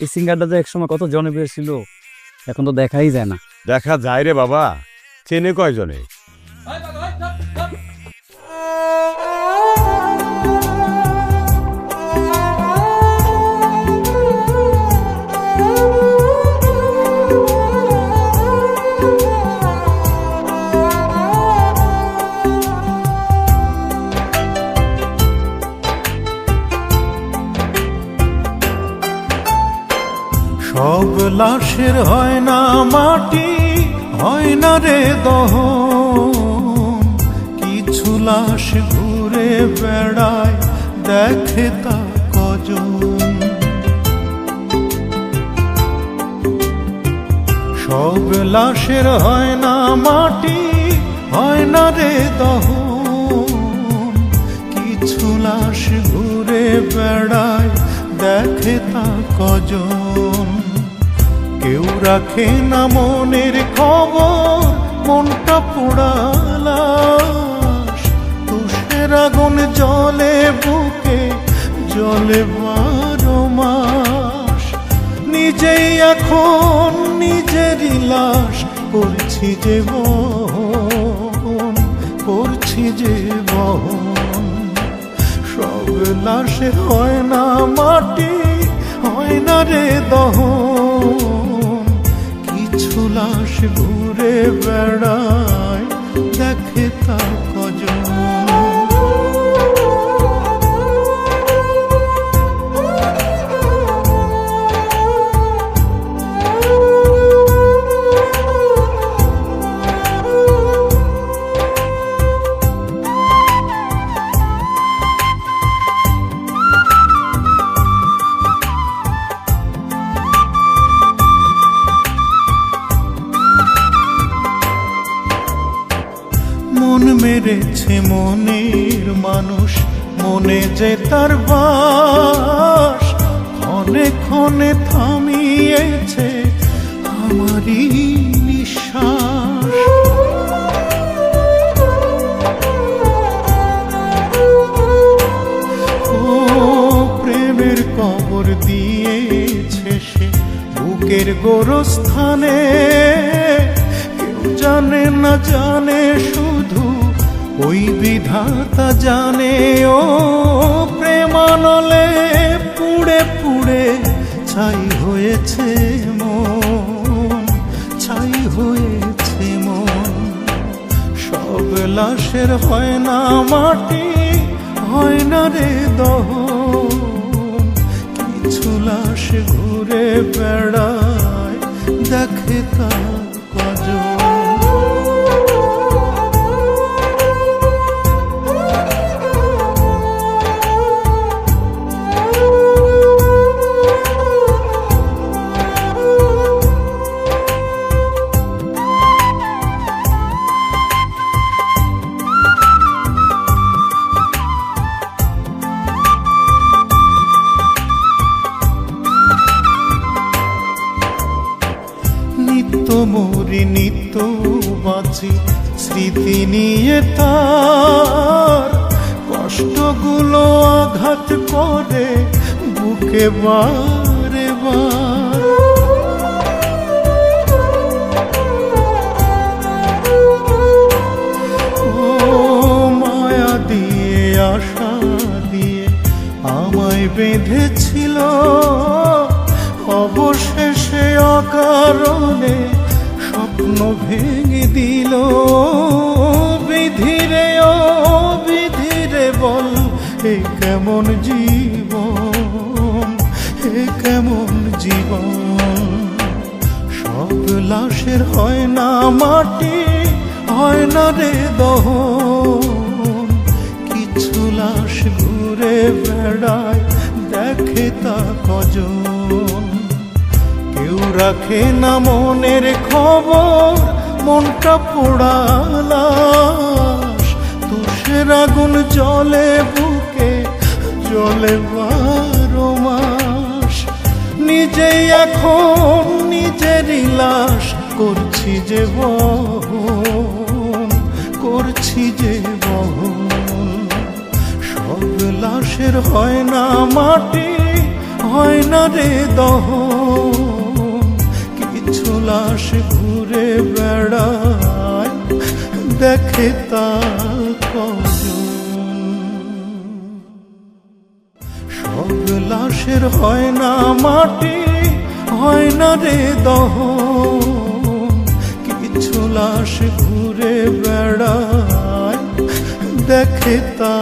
এই সিঙ্গারটা যে একসময় কত জনপ্রিয় ছিল, এখন তো দেখাই যায় না। দেখা যায় রে বাবা, চেনে কয়জনে? সব লাশের হয় না মাটি, হয় না রে দহন, কিছু লাশ ঘুরে বেড়ায়, দেখে তা কজন। সব লাশের হয় না মাটি, হয় না রে দহন, কিছু লাশ ঘুরে বেড়ায়, দেখে তা কজন। কেউ রাখে না মনের খবর, মনটা পোড়া লাশ, তুষের আগুন জলে বুকে, জলে 12 মাস। নিজেই এখন নিজেরই লাশ করছি যে বহন, করছি যে বহন। সব লাশের হয় না মাটি, হয় না রে দহন, কিছু লাশ ঘুরে বেড়ায়, দেখে তা কজন। মন মেরেছে মনের মানুষ, মনে যে তার বাস, ক্ষণে ক্ষণে থামিয়েছে আমারই নিঃশ্বাস। ও প্রেমের কবর দিয়েছে সে বুকের গোরস্থানে, জানে না জানে শুধু ওই বিধাতা জানে। ও প্রেমানলে পুড়ে পুড়ে ছাই হয়েছে মন, ছাই হয়েছে মন। সব লাশের হয় না মাটি, হয় না রে দহন, কিছু লাশ ঘুরে বেড়ায়, দেখে তা কজন। নিত্য মরি নিত্য বাঁচি স্মৃতি নিয়ে, তার কষ্টগুলো আঘাত করে বুকে বারে বার। ও মায়া দিয়ে আশা দিয়ে আমায় বেঁধেছিল, অবশেষে অকারণে স্বপ্ন ভেঙে দিল। বিধিরে ও বিধিরে বল, এ কেমন জীবন, এ কেমন জীবন। সব লাশের হয় না মাটি, হয় না রে দহন, কিছু লাশ ঘুরে বেড়ায়, দেখে তা কজন। কেউ রাখে না মনের খবর, মনটা পোড়া লাশ, তুষের আগুন জলে বুকে, জলে 12 মাস। নিজেই এখন নিজেরই লাশ করছি যে বহন, করছি যে বহন। সব লাশের হয় না মাটি, হয় না রে দহন। কিছু লাশ ঘুরে বেড়ায়, দেখে তা কজন। সব লাশের হয় না মাটি, হয় না রে দহন। কিছু লাশ ঘুরে বেড়ায়, দেখে তা